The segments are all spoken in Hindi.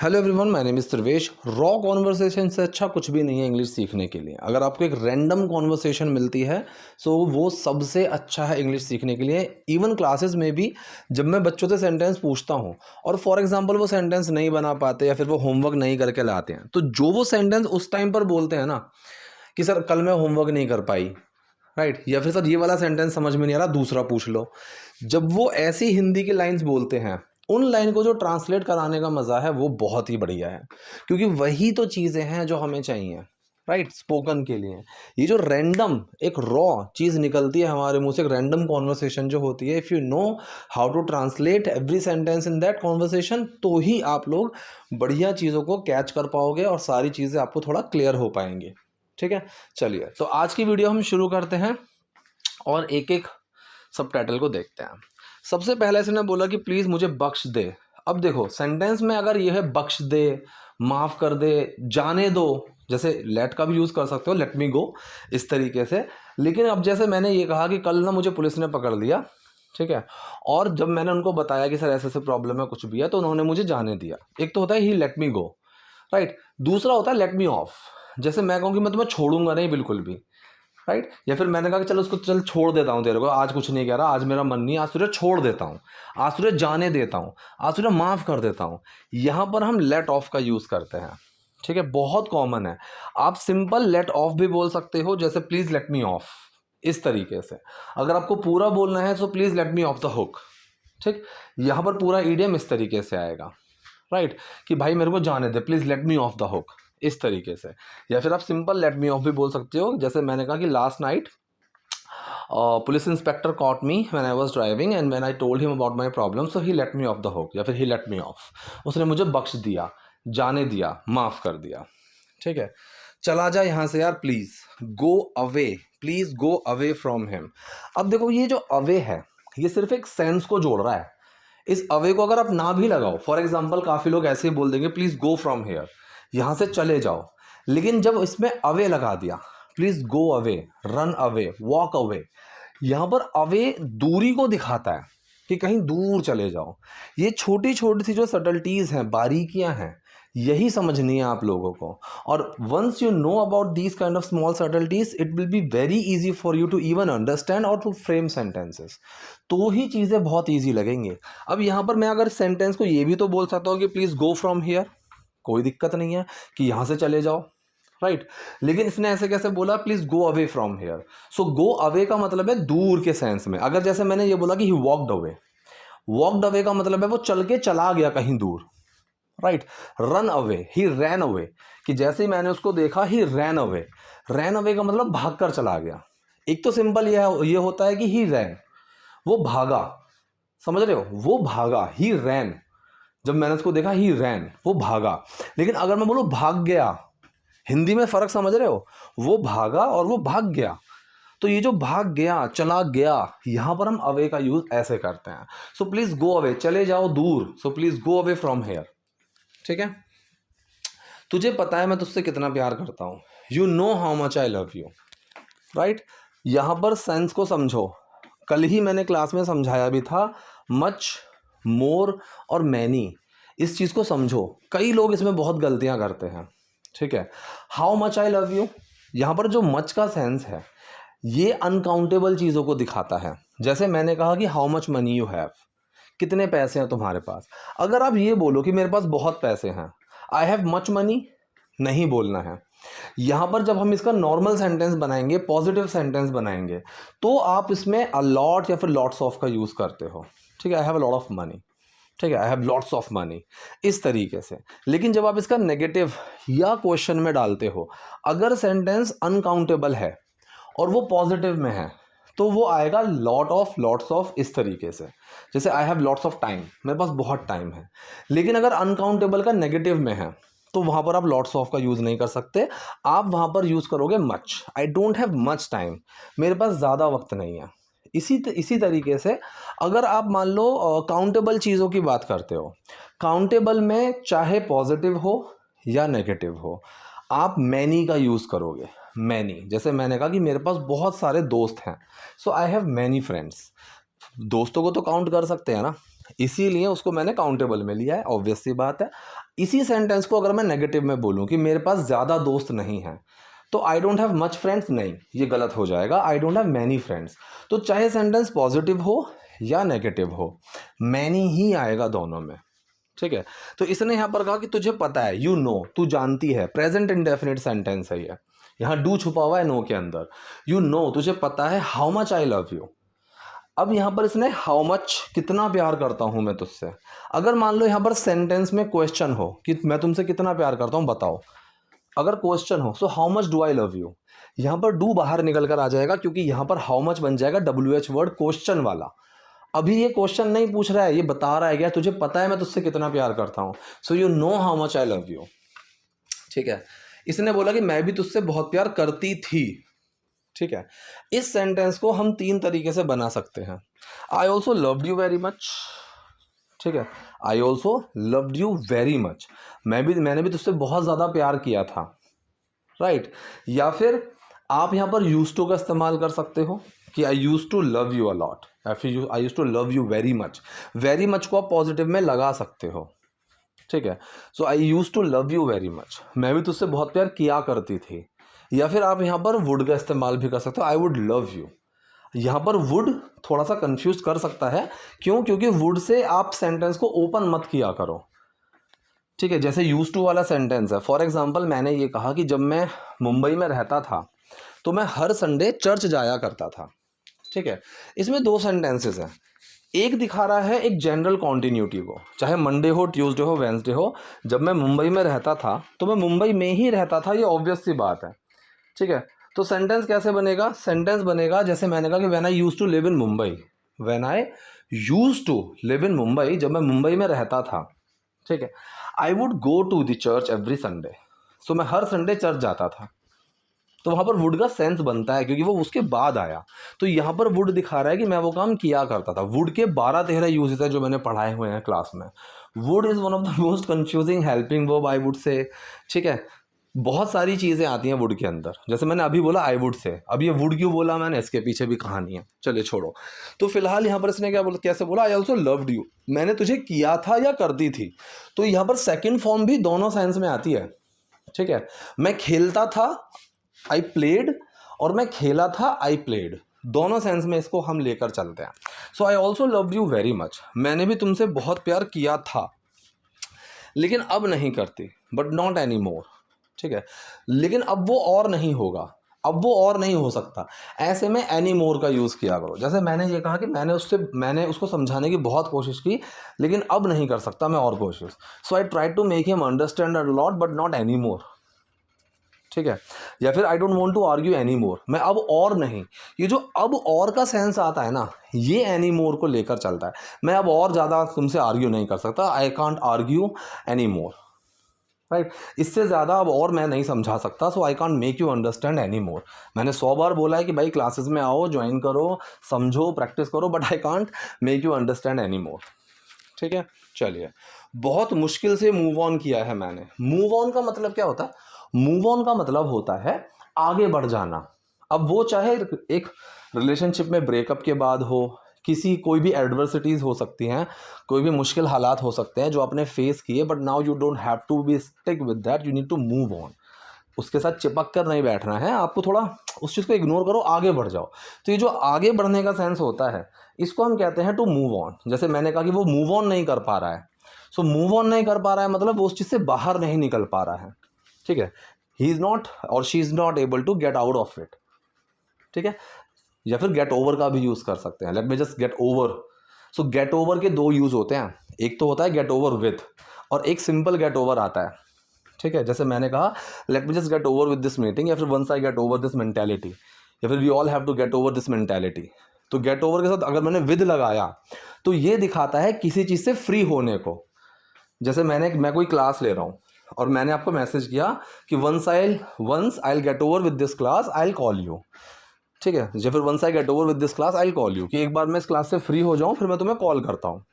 Hello everyone, my name is Sarvesh. Raw conversation से अच्छा कुछ भी नहीं है इंग्लिश सीखने के लिए। अगर आपको एक रैंडम कॉन्वर्सेशन मिलती है सो वो सबसे अच्छा है इंग्लिश सीखने के लिए। इवन क्लासेस में भी जब मैं बच्चों से सेंटेंस पूछता हूँ और फॉर एग्जांपल वो सेंटेंस नहीं बना पाते या फिर वो होमवर्क नहीं करके लाते हैं, तो जो वो सेंटेंस उस टाइम पर बोलते हैं ना कि सर कल मैं होमवर्क नहीं कर पाई, राइट, या फिर सर ये वाला सेंटेंस समझ में नहीं आ रहा, दूसरा पूछ लो। जब वो ऐसी हिंदी की लाइंस बोलते हैं, उन लाइन को जो ट्रांसलेट कराने का मज़ा है वो बहुत ही बढ़िया है, क्योंकि वही तो चीज़ें हैं जो हमें चाहिए, राइट, स्पोकन के लिए। ये जो रैंडम एक रॉ चीज़ निकलती है हमारे मुंह से, एक रैंडम कॉन्वर्सेशन जो होती है, if you know how to translate every sentence in that conversation, तो ही आप लोग बढ़िया चीज़ों को कैच कर पाओगे और सारी चीज़ें आपको थोड़ा क्लियर हो पाएंगी। ठीक है, चलिए तो आज की वीडियो हम शुरू करते हैं और एक एक सब टाइटल को देखते हैं। सबसे पहले इसने बोला कि प्लीज़ मुझे बख्श दे। अब देखो सेंटेंस में अगर ये है बख्श दे, माफ़ कर दे, जाने दो, जैसे लेट का भी यूज़ कर सकते हो, लेट मी गो, इस तरीके से। लेकिन अब जैसे मैंने ये कहा कि कल ना मुझे पुलिस ने पकड़ लिया, ठीक है, और जब मैंने उनको बताया कि सर ऐसे ऐसे प्रॉब्लम है, कुछ भी है, तो उन्होंने मुझे जाने दिया। एक तो होता है ही लेट मी गो, राइट। दूसरा होता है लेट मी ऑफ। जैसे मैं कहूँ कि मैं तुम्हें छोड़ूंगा नहीं बिल्कुल भी, राइट, या फिर मैंने कहा कि चल उसको चल छोड़ देता हूँ, तेरे को आज कुछ नहीं कह रहा, आज मेरा मन नहीं, आज तुझे छोड़ देता हूँ, आज तुझे जाने देता हूँ, आज तुझे माफ़ कर देता हूँ। यहाँ पर हम लेट ऑफ का यूज़ करते हैं, ठीक है, बहुत कॉमन है। आप सिंपल लेट ऑफ भी बोल सकते हो, जैसे प्लीज़ लेट मी ऑफ, इस तरीके से। अगर आपको पूरा बोलना है तो please let me off the hook, ठीक। यहाँ पर पूरा ईडियम इस तरीके से आएगा, राइट, कि भाई मेरे को जाने दे, please let me off the hook, इस तरीके से। या फिर आप सिंपल लेट मी ऑफ भी बोल सकते हो, जैसे मैंने कहा कि last night police inspector caught me when I was driving and when I told him about my problem so he late me off the hook, या फिर ही लेट मी ऑफ, उसने मुझे बख्श दिया, जाने दिया, माफ़ कर दिया। ठीक है, चला जा यहाँ से यार, please go away, please go away from him. अब देखो ये जो अवे है ये सिर्फ एक सेंस को जोड़ रहा है। इस अवे को अगर आप ना भी लगाओ, फॉर एग्जाम्पल काफ़ी लोग ऐसे ही बोल देंगे प्लीज़ गो फ्रॉम हेयर, यहाँ से चले जाओ। लेकिन जब इसमें अवे लगा दिया, please go away, run away, walk away, यहाँ पर अवे दूरी को दिखाता है कि कहीं दूर चले जाओ। ये छोटी छोटी सी जो सटल्टीज़ हैं, बारीकियां हैं, यही समझनी है आप लोगों को। और once you know about these kind of small subtleties, it will be very easy for you to even understand और टू फ्रेम सेंटेंसेस। तो ही चीज़ें बहुत ईजी लगेंगी। अब यहाँ पर मैं अगर सेंटेंस को ये भी तो बोल सकता हूँ कि प्लीज़ गो फ्रॉम हियर, कोई दिक्कत नहीं है कि यहाँ से चले जाओ, राइट। लेकिन इसने ऐसे कैसे बोला please go away from here. So go away का मतलब है दूर के सेंस में। अगर जैसे मैंने ये बोला कि he walked away, walked away का मतलब है वो चल के चला गया कहीं दूर, राइट। रन अवे, ही रैन अवे, कि जैसे ही मैंने उसको देखा ही रैन अवे, रैन अवे का मतलब भाग कर चला गया। एक तो सिंपल ये होता है कि ही रैन, वो भागा, समझ रहे हो, वो भागा, ही रैन, जब मैंने उसको देखा ही रैन, वो भागा। लेकिन अगर मैं बोलूँ भाग गया, हिंदी में फर्क समझ रहे हो, वो भागा और वो भाग गया। तो ये जो भाग गया, चला गया, यहां पर हम अवे का यूज ऐसे करते हैं। सो प्लीज गो अवे, चले जाओ दूर, so please go away from here. ठीक है, तुझे पता है मैं तुझसे कितना प्यार करता हूं, you know how much I love you, right. यहां पर सेंस को समझो। कल ही मैंने क्लास में समझाया भी था, मच, मोर और मैनी, इस चीज को समझो। कई लोग इसमें बहुत गलतियां करते हैं, ठीक है। How much I love you, यहाँ पर जो मच का सेंस है ये अनकाउंटेबल चीज़ों को दिखाता है। जैसे मैंने कहा कि how much money you have, कितने पैसे हैं तुम्हारे पास। अगर आप ये बोलो कि मेरे पास बहुत पैसे हैं, आई हैव मच मनी, नहीं बोलना है। यहाँ पर जब हम इसका नॉर्मल सेंटेंस बनाएंगे, पॉजिटिव सेंटेंस बनाएंगे, तो आप इसमें अ लॉट या फिर लॉट्स ऑफ का यूज़ करते हो, ठीक है। I have a lot of money, ठीक है, I have lots of money, इस तरीके से। लेकिन जब आप इसका नेगेटिव या क्वेश्चन में डालते हो, अगर सेंटेंस अनकाउंटेबल है और वो पॉजिटिव में है, तो वो आएगा लॉट ऑफ, लॉट्स ऑफ, इस तरीके से। जैसे I have lots of time, मेरे पास बहुत टाइम है। लेकिन अगर अनकाउंटेबल का नेगेटिव में है तो वहाँ पर आप लॉट्स ऑफ का यूज़ नहीं कर सकते, आप वहाँ पर यूज़ करोगे much. I don't have much time, मेरे पास ज़्यादा वक्त नहीं है। इसी तरीके से अगर आप मान लो काउंटेबल चीज़ों की बात करते हो, काउंटेबल में चाहे पॉजिटिव हो या नेगेटिव हो, आप मैनी का यूज़ करोगे। मैनी, जैसे मैंने कहा कि मेरे पास बहुत सारे दोस्त हैं, so I have many friends. दोस्तों को तो काउंट कर सकते हैं ना, इसीलिए उसको मैंने काउंटेबल में लिया है, ऑब्वियस सी बात है। इसी सेंटेंस को अगर मैं नेगेटिव में बोलूँ कि मेरे पास ज़्यादा दोस्त नहीं हैं, तो I don't have much friends, नहीं, ये गलत हो जाएगा, I don't have many friends. तो चाहे सेंटेंस पॉजिटिव हो या नेगेटिव हो, मैनी ही आएगा दोनों में, ठीक है। तो इसने यहाँ पर कहा कि तुझे पता है, यू नो, तू जानती है, प्रेजेंट इंडेफिनिट सेंटेंस है ये, यहाँ डू छुपा हुआ है नो के अंदर। यू नो, तुझे पता है, how much I love you. अब यहाँ पर इसने हाउ मच, कितना प्यार करता हूँ मैं तुझसे। अगर मान लो यहाँ पर सेंटेंस में क्वेश्चन हो कि मैं तुमसे कितना प्यार करता हूँ बताओ, अगर क्वेश्चन हो, so how much do I love you, यहाँ पर डू बाहर निकल कर आ जाएगा, क्योंकि यहाँ पर हाउ मच बन जाएगा WH वर्ड क्वेश्चन वाला। अभी ये क्वेश्चन नहीं पूछ रहा है, ये बता रहा है क्या, तुझे पता है मैं तुझसे कितना प्यार करता हूँ, so you know how much I love you, ठीक है। इसने बोला कि मैं भी तुझसे बहुत प्यार करती थी, ठीक है। इस सेंटेंस को हम 3 तरीके से बना सकते हैं। आई also loved you very much, ठीक है, आई also loved you very much, मैंने भी तुझसे बहुत ज़्यादा प्यार किया था, राइट। या फिर आप यहाँ पर यूज टू का इस्तेमाल कर सकते हो कि I use to love you a lot, या फिर I use to love you very much. Very much को आप पॉजिटिव में लगा सकते हो, ठीक है। So I use to love you very much, मैं भी तुझसे बहुत प्यार किया करती थी। या फिर आप यहाँ पर वुड का इस्तेमाल भी कर सकते हो, आई वुड लव यू। यहाँ पर वुड थोड़ा सा कंफ्यूज कर सकता है, क्यों, क्योंकि वुड से आप सेंटेंस को ओपन मत किया करो, ठीक है। जैसे यूज टू वाला सेंटेंस है, फॉर एग्जाम्पल मैंने ये कहा कि जब मैं मुंबई में रहता था तो मैं हर संडे चर्च जाया करता था, ठीक है। इसमें 2 सेंटेंसेस हैं, एक दिखा रहा है एक जनरल कॉन्टिन्यूटी को, चाहे मंडे हो, ट्यूसडे हो, वेंसडे हो, जब मैं मुंबई में रहता था तो मैं मुंबई में ही रहता था, ये ऑब्वियस सी बात है, ठीक है। तो सेंटेंस कैसे बनेगा, सेंटेंस बनेगा जैसे मैंने कहा कि when I used to live in Mumbai, when I used to live in Mumbai, जब मैं मुंबई में रहता था, ठीक है। I would go to the church every Sunday, so मैं हर संडे चर्च जाता था। तो वहाँ पर वुड का सेंस बनता है क्योंकि वो उसके बाद आया। तो यहाँ पर वुड दिखा रहा है कि मैं वो काम किया करता था। वुड के 12-13 यूजेस है जो मैंने पढ़ाए हुए हैं क्लास में। Would is one of the most confusing helping verb I would say, ठीक है। बहुत सारी चीज़ें आती हैं वुड के अंदर, जैसे मैंने अभी बोला आई वुड से, अब ये वुड क्यों बोला मैंने, इसके पीछे भी कहानी है, चलिए छोड़ो। तो फिलहाल यहाँ पर इसने क्या बोला, कैसे बोला, आई ऑल्सो लव्ड यू, मैंने तुझे किया था या करती थी। तो यहाँ पर सेकेंड फॉर्म भी दोनों सेंस में आती है, ठीक है। मैं खेलता था, आई प्लेड, और मैं खेला था, आई प्लेड, दोनों सेंस में इसको हम लेकर चलते हैं। So I also loved you very much, मैंने भी तुमसे बहुत प्यार किया था, लेकिन अब नहीं करती, बट नॉट एनी मोर, ठीक है। लेकिन अब वो और नहीं होगा, अब वो और नहीं हो सकता, ऐसे में एनी मोर का यूज़ किया करो। जैसे मैंने ये कहा कि मैंने उसको समझाने की बहुत कोशिश की, लेकिन अब नहीं कर सकता मैं और कोशिश। So I try to make him understand a lot but not any more, ठीक है। या फिर I don't want to argue any more, मैं अब और नहीं, ये जो अब और का सेंस आता है ना, ये एनी मोर को लेकर चलता है। मैं अब और ज़्यादा तुमसे आर्ग्यू नहीं कर सकता, I can't argue any more, right. इससे ज़्यादा अब और मैं नहीं समझा सकता, so I can't make you understand any more. मैंने 100 बार बोला है कि भाई क्लासेस में आओ, ज्वाइन करो, समझो, प्रैक्टिस करो, but I can't make you understand any more, ठीक है। चलिए, बहुत मुश्किल से मूव ऑन किया है मैंने। मूव ऑन का मतलब क्या होता है, मूव ऑन का मतलब होता है आगे बढ़ जाना। अब वो चाहे एक रिलेशनशिप में ब्रेकअप के बाद हो, कोई भी एडवर्सिटीज़ हो सकती हैं, कोई भी मुश्किल हालात हो सकते हैं जो आपने फेस किए, but now you don't have to be stick with that, you need to move on. उसके साथ चिपक कर नहीं बैठना है आपको, थोड़ा उस चीज़ को इग्नोर करो, आगे बढ़ जाओ। तो ये जो आगे बढ़ने का सेंस होता है, इसको हम कहते हैं टू मूव ऑन। जैसे मैंने कहा कि वो मूव ऑन नहीं कर पा रहा है, सो मूव ऑन नहीं कर पा रहा है मतलब वो उस चीज़ से बाहर नहीं निकल पा रहा है, ठीक है। ही इज़ नॉट और she is not able to get out of it, ठीक है। या फिर गेट ओवर का भी यूज़ कर सकते हैं, late me just get over. सो गेट ओवर के 2 यूज़ होते हैं, एक तो होता है गेट ओवर विथ, और एक सिंपल गेट ओवर आता है, ठीक है। जैसे मैंने कहा let me just get over with this meeting, या फिर once I get over this mentality, या फिर we all have to get over this mentality. तो गेट ओवर के साथ अगर मैंने विद लगाया तो ये दिखाता है किसी चीज़ से फ्री होने को। जैसे मैं कोई क्लास ले रहा हूँ और मैंने आपको मैसेज किया कि once I get over with this class I will call you, ठीक है। या फिर once I get over with this class I will call you, कि एक बार मैं इस क्लास से फ्री हो जाऊँ फिर मैं तुम्हें कॉल करता हूँ,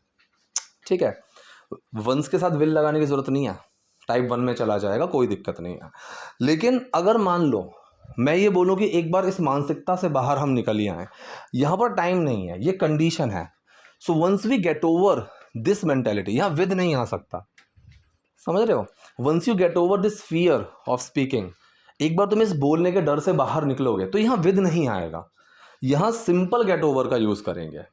ठीक है। वंस के साथ विल लगाने की ज़रूरत नहीं है, टाइप 1 में चला जाएगा, कोई दिक्कत नहीं है। लेकिन अगर मान लो मैं ये बोलूँ कि एक बार इस मानसिकता से बाहर हम निकल ही आए, यहाँ पर टाइम नहीं है, ये कंडीशन है। So once we get over this mentality, यहाँ विद नहीं आ सकता, समझ रहे हो। Once you get over this fear of speaking, एक बार तुम इस बोलने के डर से बाहर निकलोगे तो यहाँ विद नहीं आएगा, यहाँ सिंपल गेट ओवर का यूज करेंगे।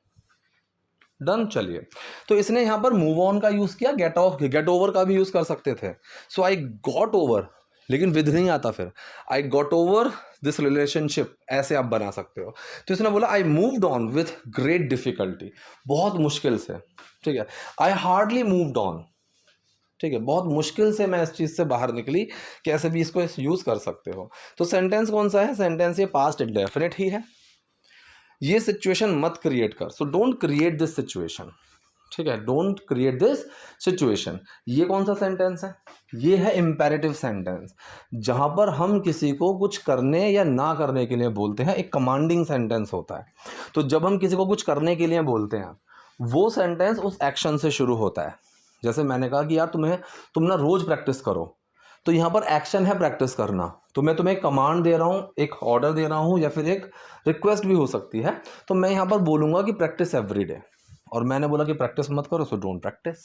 डन, चलिए। तो इसने यहां पर मूव ऑन का यूज किया, गेट ओवर का भी यूज कर सकते थे। सो आई गॉट ओवर, लेकिन विद नहीं आता, फिर I got over this relationship, ऐसे आप बना सकते हो। तो इसने बोला I moved on with great difficulty, बहुत मुश्किल से, ठीक है। आई हार्डली मूव्ड ऑन, ठीक है, बहुत मुश्किल से मैं इस चीज से बाहर निकली, कैसे भी इसको यूज कर सकते हो। तो सेंटेंस कौन सा है, सेंटेंस ये पास्ट इंडेफिनिट ही है। ये सिचुएशन मत क्रिएट कर, so don't create this situation, ठीक है, डोंट क्रिएट दिस सिचुएशन। ये कौन सा सेंटेंस है, ये है इंपेरेटिव सेंटेंस, जहां पर हम किसी को कुछ करने या ना करने के लिए बोलते हैं। एक कमांडिंग सेंटेंस होता है, तो जब हम किसी को कुछ करने के लिए बोलते हैं, वो सेंटेंस उस एक्शन से शुरू होता है। जैसे मैंने कहा कि यार तुम ना रोज प्रैक्टिस करो, तो यहाँ पर एक्शन है प्रैक्टिस करना, तो मैं तुम्हें एक कमांड दे रहा हूँ, एक ऑर्डर दे रहा हूँ, या फिर एक रिक्वेस्ट भी हो सकती है। तो मैं यहाँ पर बोलूँगा कि प्रैक्टिस एवरी डे, और मैंने बोला कि प्रैक्टिस मत करो, सो डोंट प्रैक्टिस,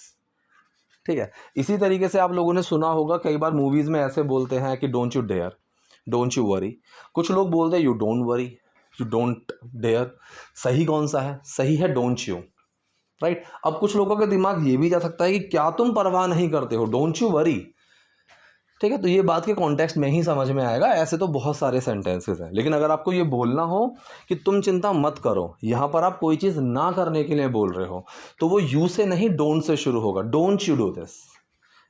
ठीक है। इसी तरीके से आप लोगों ने सुना होगा, कई बार मूवीज़ में ऐसे बोलते हैं कि don't you dare, don't you worry. कुछ लोग बोलते हैं you don't worry, you don't dare. सही कौन सा है, सही है डोंट यू, राइट। अब कुछ लोगों का दिमाग ये भी जा सकता है कि क्या तुम परवाह नहीं करते हो, डोंट यू वरी, ठीक है। तो ये बात के कॉन्टेक्स्ट में ही समझ में आएगा, ऐसे तो बहुत सारे सेंटेंसेस हैं। लेकिन अगर आपको ये बोलना हो कि तुम चिंता मत करो, यहाँ पर आप कोई चीज़ ना करने के लिए बोल रहे हो, तो वो यू से नहीं डोंट से शुरू होगा। डोंट यू डू दिस,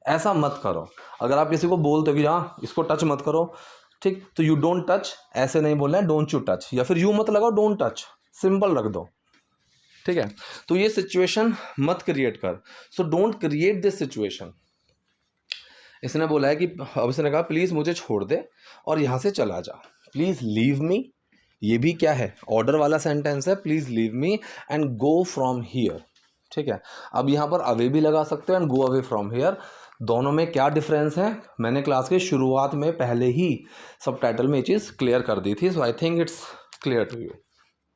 ऐसा मत करो। अगर आप किसी को बोलते हो कि हाँ इसको टच मत करो, ठीक, तो यू डोंट टच, ऐसे नहीं बोलना है, डोंट यू टच, या फिर यू मत लगाओ, डोंट टच, सिंपल रख दो, ठीक है। तो ये सिचुएशन मत क्रिएट कर, so don't create this situation. इसने बोला है कि, अब इसने कहा प्लीज़ मुझे छोड़ दे और यहाँ से चला जा, प्लीज़ लीव मी। ये भी क्या है, ऑर्डर वाला सेंटेंस है, please leave me and go from here, ठीक है। अब यहाँ पर अवे भी लगा सकते हो and go away from here. दोनों में क्या डिफरेंस है, मैंने क्लास के शुरुआत में पहले ही सबटाइटल में ये चीज़ क्लियर कर दी थी, so I think it's clear to you,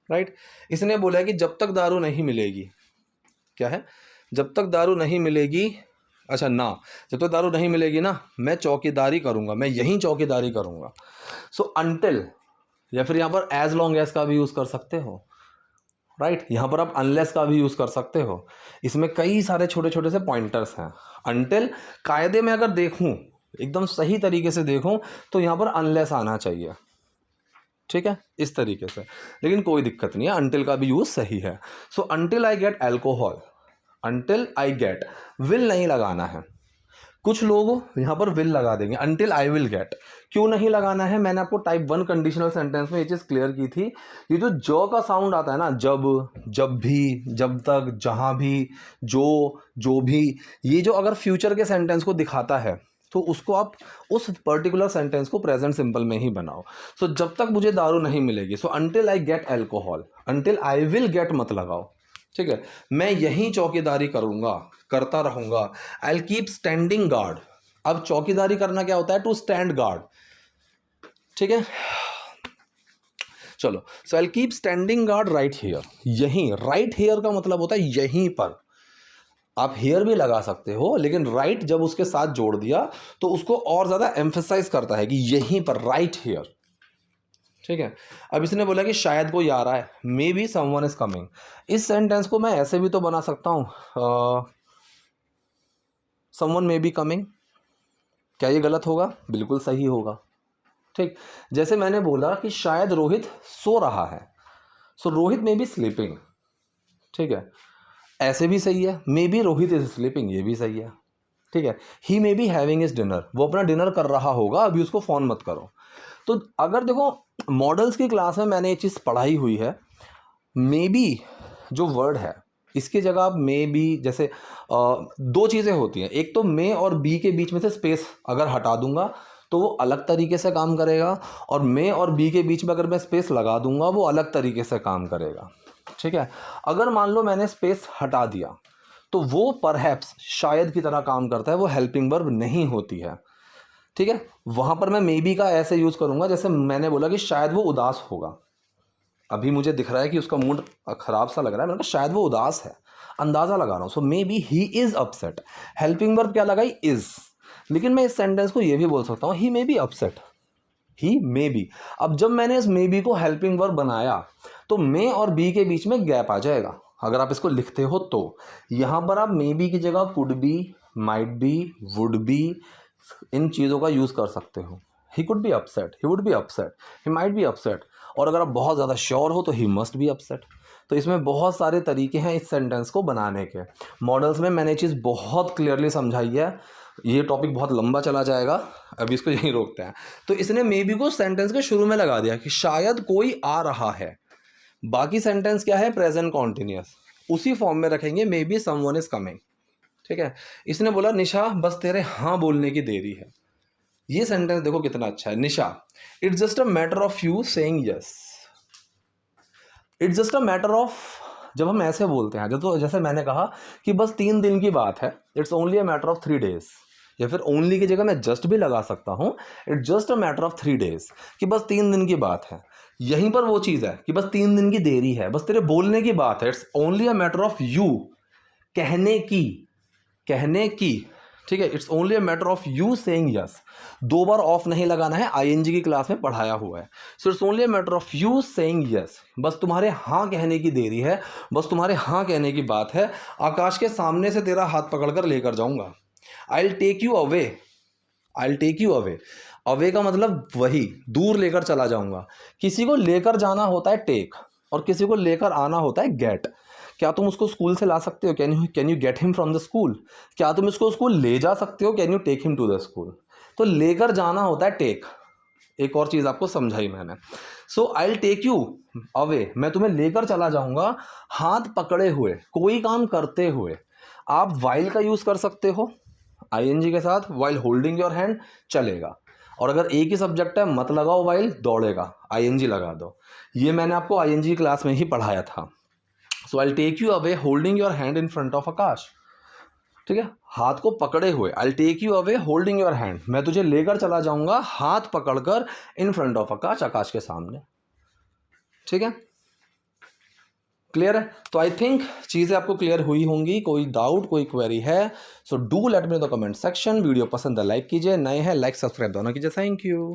right. इसने बोला है कि जब तक दारू नहीं मिलेगी, क्या है, जब तक दारू नहीं मिलेगी, अच्छा ना, जब तक दारू नहीं मिलेगी ना, मैं चौकीदारी करूंगा, मैं यहीं चौकीदारी करूंगा। सो अनटिल, या फिर यहाँ पर एज लॉन्ग एज का भी यूज़ कर सकते हो, राइट। यहाँ पर आप अनलेस का भी यूज़ कर सकते हो। इसमें कई सारे छोटे छोटे से पॉइंटर्स हैं। अनटिल कायदे में अगर देखूँ, एकदम सही तरीके से देखूँ, तो यहाँ पर अनलेस आना चाहिए, ठीक है, इस तरीके से। लेकिन कोई दिक्कत नहीं है, अनटिल का भी यूज़ सही है। सो until I get alcohol, until I get, will नहीं लगाना है। कुछ लोग यहाँ पर विल लगा देंगे, अनटिल आई विल गेट। क्यों नहीं लगाना है, मैंने आपको टाइप 1 कंडीशनल सेंटेंस में ये चीज़ क्लियर की थी। ये जो का साउंड आता है ना, जब, जब भी, जब तक, जहाँ भी, जो भी, ये जो अगर फ्यूचर के सेंटेंस को दिखाता है, तो उसको आप उस पर्टिकुलर सेंटेंस को प्रेजेंट सिंपल में ही बनाओ। सो जब तक मुझे दारू नहीं मिलेगी, सो until I get alcohol, until I will get मत लगाओ, ठीक है। मैं यहीं चौकीदारी करूंगा, करता रहूंगा। आई विल कीप स्टैंडिंग गार्ड। अब चौकीदारी करना क्या होता है, टू स्टैंड गार्ड, ठीक है। चलो, so I will keep standing guard right here. यहीं, राइट हियर का मतलब होता है यहीं पर। आप हियर भी लगा सकते हो, लेकिन राइट जब उसके साथ जोड़ दिया तो उसको और ज्यादा एम्फेसाइज करता है कि यहीं पर, राइट हियर, ठीक है। अब इसने बोला कि शायद कोई आ रहा है, may be someone is coming. इस सेंटेंस को मैं ऐसे भी तो बना सकता हूँ, समवन मे बी कमिंग। क्या ये गलत होगा, बिल्कुल सही होगा, ठीक। जैसे मैंने बोला कि शायद रोहित सो रहा है, so Rohit may be sleeping, ठीक है, ऐसे भी सही है। May be Rohit is sleeping, ये भी सही है, ठीक है। He may be having his dinner, वो अपना डिनर कर रहा होगा, अभी उसको फोन मत करो। तो अगर देखो, मॉडल्स की क्लास में मैंने ये चीज़ पढ़ाई हुई है। मे बी जो वर्ड है, इसकी जगह आप मे बी, जैसे दो चीज़ें होती हैं, एक तो मे और बी के बीच में से स्पेस अगर हटा दूंगा तो वो अलग तरीके से काम करेगा, और मे और बी के बीच में अगर मैं स्पेस लगा दूंगा वो अलग तरीके से काम करेगा, ठीक है। अगर मान लो मैंने स्पेस हटा दिया तो वो परहैप्स, शायद की तरह काम करता है, वो हेल्पिंग वर्ब नहीं होती है, ठीक है। वहां पर मैं मे बी का ऐसे यूज करूंगा, जैसे मैंने बोला कि शायद वो उदास होगा, अभी मुझे दिख रहा है कि उसका मूड खराब सा लग रहा है, मैंने कहा शायद वो उदास है। अंदाजा लगा रहा हूँ. So may be he is upset. Helping verb क्या लगाई? इज. लेकिन मैं इस सेंटेंस को ये भी बोल सकता हूँ, he may be upset. He may be. अब जब मैंने इस मे बी को हेल्पिंग वर्ब बनाया तो मे और बी के बीच में गैप आ जाएगा. अगर आप इसको लिखते हो तो यहां पर आप मे बी की जगह could be, might be, would be, इन चीज़ों का यूज़ कर सकते हो. He could be upset, he would be upset, he might be upset. और अगर आप बहुत ज़्यादा श्योर हो तो ही मस्ट बी अपसेट. तो इसमें बहुत सारे तरीके हैं इस सेंटेंस को बनाने के. मॉडल्स में मैंने चीज़ बहुत क्लियरली समझाई है. ये टॉपिक बहुत लंबा चला जाएगा, अभी इसको यहीं रोकते हैं. तो इसने मे बी को सेंटेंस के शुरू में लगा दिया कि शायद कोई आ रहा है. बाकी सेंटेंस क्या है? Present continuous. उसी फॉर्म में रखेंगे, may be someone is coming. ठीक है. इसने बोला निशा बस तेरे हाँ बोलने की देरी है. ये सेंटेंस देखो कितना अच्छा है. Nisha, it's just a matter of you saying yes. It's just a matter of, जब हम ऐसे बोलते हैं, तो जैसे मैंने कहा कि बस 3 दिन की बात है, it's only a matter of 3 days. या फिर ओनली की जगह मैं जस्ट भी लगा सकता हूं. It's just a matter of 3 days, कि बस 3 दिन की बात है. यहीं पर वो चीज़ है कि बस 3 दिन की देरी है, बस तेरे बोलने की बात है. It's only a matter of you, कहने की. ठीक है. It's only a matter of you saying yes. 2 bar of नहीं लगाना है, आईएनजी की क्लास में पढ़ाया हुआ है. So it's only a matter of you saying yes. बस तुम्हारे हाँ कहने की देरी है, बस तुम्हारे हाँ कहने की बात है. आकाश के सामने से तेरा हाथ पकड़कर लेकर जाऊंगा. I will take you away. I will take you away. Away का मतलब वही, दूर लेकर चला जाऊंगा. किसी को लेकर जाना होता है टेक, और किसी को लेकर आना होता है गेट. क्या तुम उसको स्कूल से ला सकते हो? Can you get him from the school? क्या तुम इसको स्कूल ले जा सकते हो? Can you take him to the school? तो लेकर जाना होता है टेक. एक और चीज़ आपको समझाई मैंने. So I will take you away, मैं तुम्हें लेकर चला जाऊंगा हाथ पकड़े हुए, कोई काम करते हुए. आप वाइल का यूज़ कर सकते हो आईएनजी के साथ. वाइल होल्डिंग योर हैंड चलेगा. और अगर एक ही सब्जेक्ट है मत लगाओ वाइल, दौड़ेगा, आईएनजी लगा दो. ये मैंने आपको आईएनजी क्लास में ही पढ़ाया था. So I will take you away holding your hand in front of Akash. ठीक है. हाथ को पकड़े हुए. I will take you away holding your hand, मैं तुझे लेकर चला जाऊंगा हाथ पकड़कर इन फ्रंट ऑफ आकाश, आकाश के सामने. ठीक है. क्लियर है. तो आई थिंक चीज़ें आपको क्लियर हुई होंगी. कोई डाउट, कोई क्वेरी है, so do let me in the comment section. Video पसंद है लाइक कीजिए, नए हैं लाइक सब्सक्राइब दोनों कीजिए. Thank you.